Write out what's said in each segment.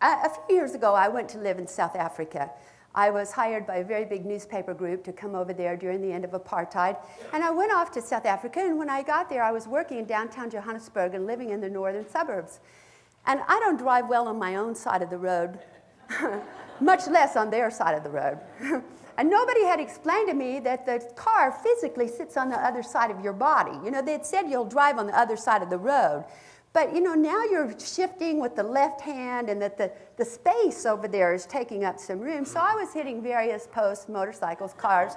A few years ago, I went to live in South Africa. I was hired by a very big newspaper group to come over there during the end of apartheid. And I went off to South Africa, and when I got there, I was working in downtown Johannesburg and living in the northern suburbs. And I don't drive well on my own side of the road, much less on their side of the road. And nobody had explained to me that the car physically sits on the other side of your body. You know, they had said you'll drive on the other side of the road. But, you know, now you're shifting with the left hand, and that the space over there is taking up some room. So I was hitting various posts, motorcycles, cars.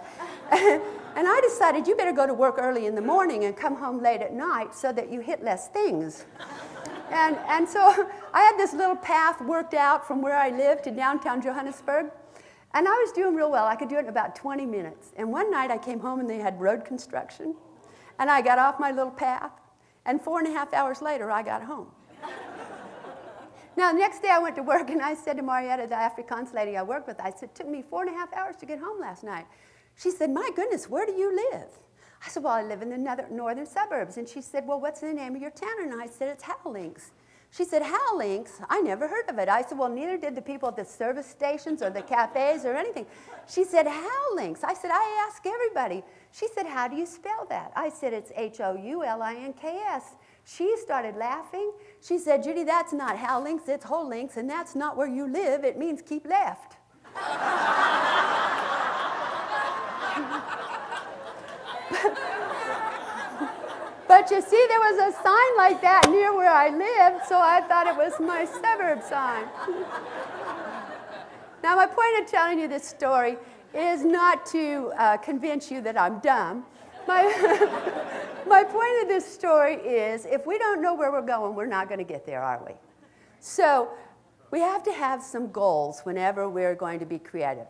And I decided you better go to work early in the morning and come home late at night so that you hit less things. And so I had this little path worked out from where I lived to downtown Johannesburg. And I was doing real well. I could do it in about 20 minutes. And one night I came home and they had road construction. And I got off my little path. And 4.5 hours later, I got home. Now, the next day I went to work, and I said to Marietta, the Afrikaans lady I worked with, I said, it took me 4.5 hours to get home last night. She said, my goodness, where do you live? I said, well, I live in the northern suburbs. And she said, well, what's the name of your town? And I said, it's Howlinks. She said, Howlinks? I never heard of it. I said, well, neither did the people at the service stations or the cafes or anything. She said, Howlinks. I said, I ask everybody. She said, how do you spell that? I said, it's Houlinks. She started laughing. She said, Judy, that's not Howlinks, it's Holinks, and that's not where you live. It means keep left. But you see, there was a sign like that near where I lived, so I thought it was my suburb sign. Now, my point of telling you this story is not to convince you that I'm dumb. My point of this story is, if we don't know where we're going, we're not going to get there, are we? So we have to have some goals whenever we're going to be creative.